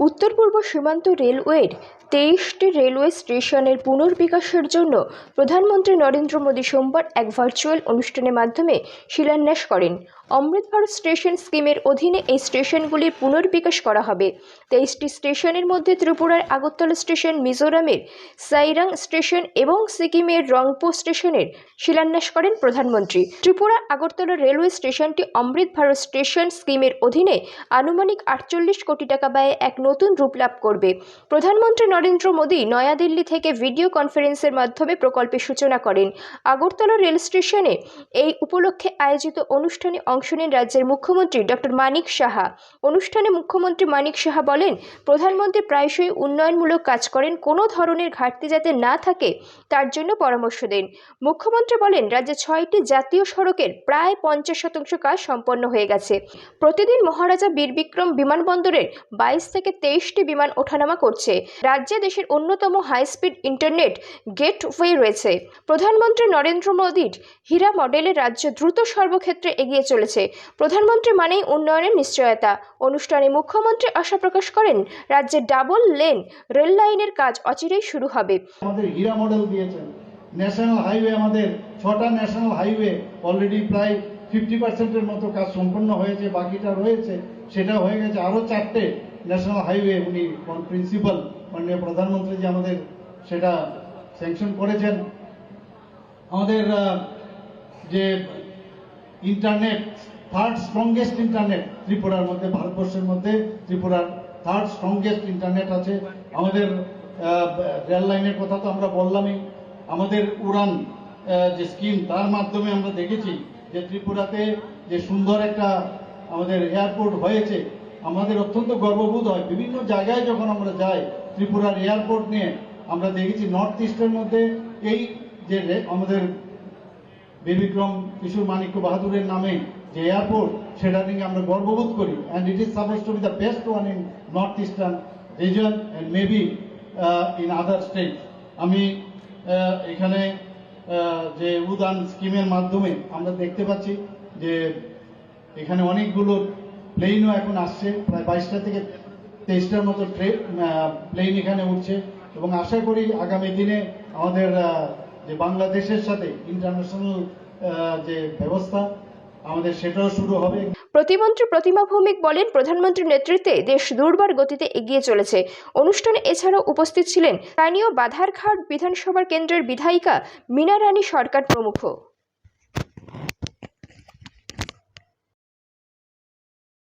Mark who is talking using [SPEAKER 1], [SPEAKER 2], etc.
[SPEAKER 1] উত্তর পূর্ব সীমান্ত রেলওয়ের 23টি রেলওয়ে স্টেশনের পুনর্বিকাশের জন্য প্রধানমন্ত্রী নরেন্দ্র মোদী সোমবার এক ভার্চুয়াল অনুষ্ঠানের মাধ্যমে শিলান্যাস করেন। অমৃত ভারত স্টেশন স্কিমের অধীনে এই স্টেশনগুলির পুনর্বিকাশ করা হবে। 23টি স্টেশনের মধ্যে ত্রিপুরার আগরতলা স্টেশন, মিজোরামের সাইরাং স্টেশন এবং সিকিমের রংপো স্টেশনের শিলান্যাস করেন প্রধানমন্ত্রী। ত্রিপুরা আগরতলা রেলওয়ে স্টেশনটি অমৃত ভারত স্টেশন স্কিমের অধীনে আনুমানিক 48 কোটি টাকা ব্যয়ে এক নতুন রূপ লাভ করবে। প্রধানমন্ত্রী নরেন্দ্র মোদী নয়াদিল্লি থেকে ভিডিও কনফারেন্সের মাধ্যমে প্রকল্পের সূচনা করেন। আগরতলা রেল স্টেশনে এই উপলক্ষে আয়োজিত অনুষ্ঠানে অংশ নেন রাজ্যের মুখ্যমন্ত্রী ডক্টর মানিক সাহা। অনুষ্ঠানে মুখ্যমন্ত্রী মানিক সাহা বলেন, প্রধানমন্ত্রী প্রায়শই উন্নয়নমূলক কাজ করেন, কোনো ধরনের ঘাটতি যাতে না থাকে তার জন্য পরামর্শ দেন। মুখ্যমন্ত্রী বলেন, রাজ্যে 6টি জাতীয় সড়কের প্রায় 50% কাজ সম্পন্ন হয়ে গেছে। প্রতিদিন মহারাজা বীর বিক্রম বিমানবন্দরের 22 থেকে 23টি বিমান ওঠানামা করছে। রাজ্যে দেশের অন্যতম হাই স্পিড ইন্টারনেট গেটওয়ে রয়েছে। প্রধানমন্ত্রী নরেন্দ্র মোদীর হীরা মডেলের রাজ্য দ্রুত সর্বক্ষেত্রে এগিয়ে চলেছে। প্রধানমন্ত্রী মানেই উন্নয়নের নিশ্চয়তা। অনুষ্ঠানে মুখ্যমন্ত্রী আশা প্রকাশ করেন, রাজ্যে ডাবল লেন রেল লাইনের কাজ অচিরেই শুরু হবে।
[SPEAKER 2] আমাদের হীরা মডেল দিয়েছেন। ন্যাশনাল হাইওয়ে, আমাদের 6টা ন্যাশনাল হাইওয়ে অলরেডি প্রায় 50% মতো কাজ সম্পন্ন হয়েছে, বাকিটা রয়েছে, সেটা হয়ে গেছে। আরও 4টে ন্যাশনাল হাইওয়ে উনি প্রিন্সিপাল মাননীয় প্রধানমন্ত্রী যে আমাদের সেটা স্যাংশন করেছেন। আমাদের যে ইন্টারনেট, থার্ড স্ট্রংগেস্ট ইন্টারনেট ত্রিপুরার মধ্যে, ভারতবর্ষের মধ্যে ত্রিপুরার থার্ড স্ট্রংগেস্ট ইন্টারনেট আছে। আমাদের রেল লাইনের কথা তো আমরা বললামই। আমাদের উড়ান যে স্কিম, তার মাধ্যমে আমরা দেখেছি যে ত্রিপুরাতে যে সুন্দর একটা আমাদের এয়ারপোর্ট হয়েছে। আমাদের অত্যন্ত গর্ববোধ হয় বিভিন্ন জায়গায় যখন আমরা যাই ত্রিপুরার এয়ারপোর্ট নিয়ে। আমরা দেখেছি নর্থ ইস্টের মধ্যে এই যে আমাদের বীর বিক্রম কিশোর মানিক্য বাহাদুরের নামে যে এয়ারপোর্ট, সেটা নিয়ে আমরা গর্ববোধ করি। And it is suppose two B the best one in north eastern reason and maybe in other state. আমি এখানে যে উড়ান স্কিমের মাধ্যমে আমরা দেখতে পাচ্ছি যে এখানে অনেকগুলো প্লেনও এখন আসছে, প্রায় 22টা থেকে 23টার মতো প্লেন এখানে উঠছে। এবং আশা করি আগামী দিনে আমাদের যে বাংলাদেশের সাথে ইন্টারন্যাশনাল যে ব্যবস্থা আমাদের, সেটাও শুরু হবে।
[SPEAKER 1] প্রতিমন্ত্রী প্রতিমা ভৌমিক বলেন, প্রধানমন্ত্রীর নেতৃত্বে দেশ দুর্বার গতিতে এগিয়ে চলেছে। অনুষ্ঠানে এছাড়াও উপস্থিত ছিলেন স্থানীয় বাধারঘাট বিধানসভা কেন্দ্রের বিধায়িকা মীনা রানী সরকার প্রমুখ।